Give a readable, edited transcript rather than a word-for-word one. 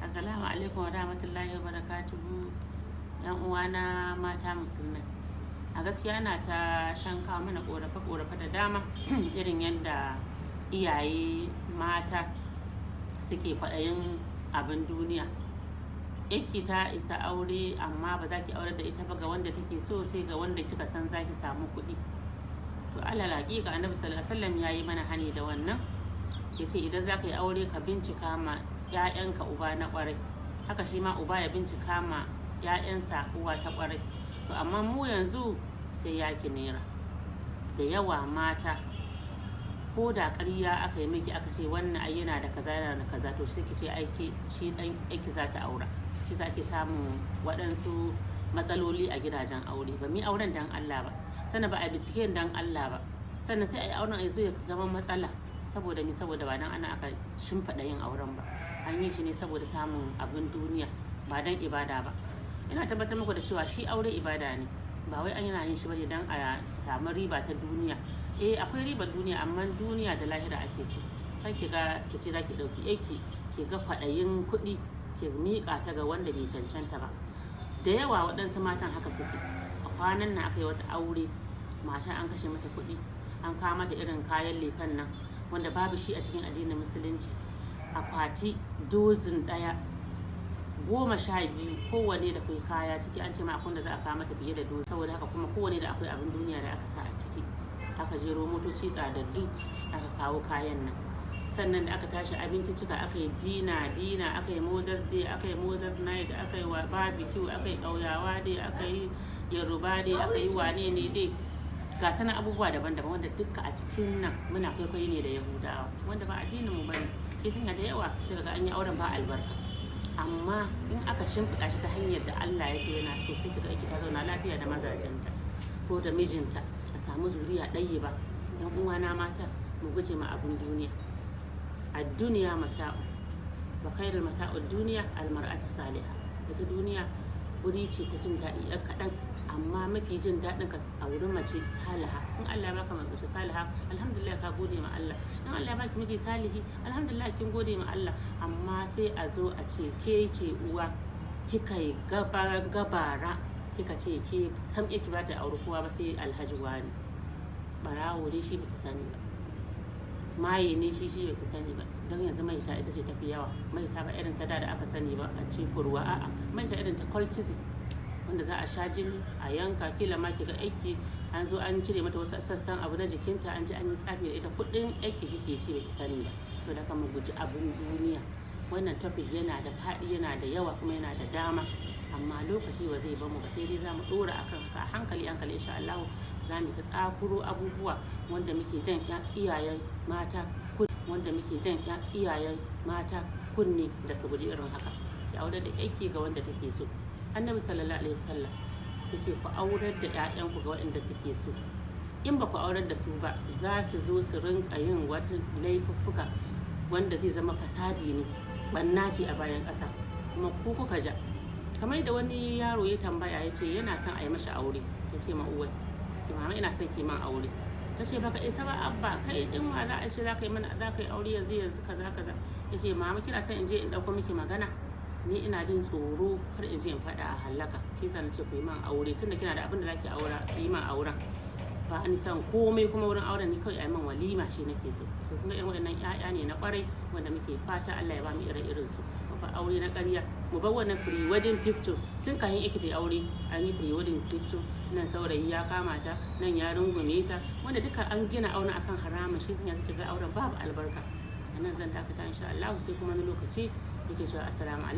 Assalamu alaikum wa rahmatullahi wa barakatuhu. Yan uwana mata musulmai, a gaskiya ana ta shanka mana korafe da dama irin yadda iyaye mata suke kwaɗayin abin duniya. Yake ta isa aure amma ba za ki aure da ita ba ga wanda take so, sai ga wanda kika san za ki samu kuɗi. To alal haƙiƙa annabi sallallahu alaihi wasallam ya yi mana hani da wannan. Ya ce idan za ka yi aure ka bincika ma 'ya'yanka uba na ƙwarai, haka shi ma uba ya bincika ma 'ya'yansa uwa ta ƙwarai. To amma mu yanzu sai yaki nera da yawa mata, ko da ƙarya aka yi miki aka ce wannan ai yana da kaza yana da kaza, to sai ki ce aiki shi dan aiki za ta aura. Shi sa ake samun waɗansu matsaloli a gidajen aure. Ba mu auren dan Allah ba, sannan ba a bincike dan Allah ba, sannan sai a yi auren ya zo ya zama matsala. Saboda ba dan ana aka shimfiɗa yin auren ba, an yi shi ne saboda samun abin duniya, ba dan ibada ba. Ina tabbatar muku da cewa shi aure ibada ne, ba wai an yana yin shi bane dan a samu riba ta duniya. Akwai ribar duniya, amma duniya da lahira ake so. Kar ki ga ki ce zaki dauki yake ki ga kwaɗayin kuɗi ki miƙa ta ga wanda bai cancanta ba. Da yawa waɗansu matan haka suke. A kwanan nan aka yi wata aure, mata an kashe mata kuɗi, an kawo mata irin kayan lefen nan wanda babu shi a cikin addinin musulunci. Akwati dozin ɗaya 12 kowane da akwai kaya ciki, an ce ma akwai da za a kawo mata fiye da dozin. Saboda haka kuma kowane da akwai abin duniya da aka sa a ciki. Aka jero motoci tsadaddu aka kawo kayan nan. Sannan da aka tashi abinci cika, aka yi dina, aka yi mothers day, aka yi mothers night, aka yi barbecue, aka yi ƙauyawa day, aka yi yoruba day, aka yi wane ne dai. Ga sanan abubuwa daban-daban wanda duka a cikin nan muna kwaikwayo ne da Yahudawa, wanda ba addinin mu bane. Shi sun da yawa daga ga an yi auren ba albarka. Amma in aka shimfiɗa shi ta hanyar da Allah ya ce yana so, sai kiga ita ta zauna lafiya da mazajenta ko da mijinta, a samu zuriya ɗaya ba. Yan uwana mata, mu guje ma abin duniya. Ad-duniya mata'u wa khairul mata'ud duniya al-mar'atu salihah. Ita duniya wuri ce ta jin daɗi ɗan kaɗan, amma mafi jin daɗin ka a wurin mace saliha. In Allah ya baka mace saliha, alhamdulillah ka gode ma Allah. In Allah ya baki miji salihi, alhamdulillah kin gode ma Allah. Amma sai a zo a ce ke ce uwa, kika yi gabara kika ce ke sam ki ba ta aure kowa ba sai alhaji wani. Barawo ne shi baki sani ba, maye ne shi baki sani ba. Don yanzu maita ita ce tafi yawa. Maita ba irin ta da aka sani ba, a ce kurwa, a'a, maita irin ta cultism, wanda za a sha jini a yanka, kila ma ki ga aiki an zo an cire mata wasu sassan abu na jikinta, an ji an yi tsafi da ita. Kuɗin aiki kike ci baki sani ba. So da mu guji abin duniya. Wannan topic yana da faɗi, yana da yawa, kuma yana da dama, amma lokaci ba zai bamu ba, sai dai za mu ɗora akan haka a hankali insha Allah. Za mu ta tsakuro abubuwa wanda muke jan iyayen mata kunne da su guji irin haka. Ya aure da aiki ga wanda take so. Annabi sallallahu alaihi wasallam ya ce ku aurar da 'ya'yanku ga waɗanda suke so. In ba ku aurar da su ba, za su zo su rinka yin wata laifuffuka wanda zai zama fasadi ne, banna ce a bayan ƙasa, kuma ku kuka ja. Kamar da wani yaro ya tambaya, ya ce yana son a yi mashi aure. Ya ce ma uwai, ce mama ina son ki man aure. Ta ce baka isa ba abba, kai din ma za a ce za ka yi aure yanzu kaza. Ya ce mama kina son in je in ɗauko miki magana? Ni ina jin tsoro kar in je in faɗa a halaka. Shi yasa na ce ku yi man aure, tunda kina da abin da zaki aura, yi man auren. Ba ni san komai, kuma wurin auren ni kawai a yi man walima shi nake so. To kun ga irin waɗannan 'ya'ya ne na ƙwarai wanda muke fata Allah ya ba mu irin su. Ba aure na ƙarya. Mu bar wannan free wedding picture. Tun kafin yake ta aure an yi free wedding picture, nan saurayi ya kama ta, nan ya rungume ta, wanda duka an gina auren akan haramun. Shi sun suke ga auren babu albarka. A nan zan dakata insha Allah, sai kuma wani lokaci yake cewa assalamu alaikum.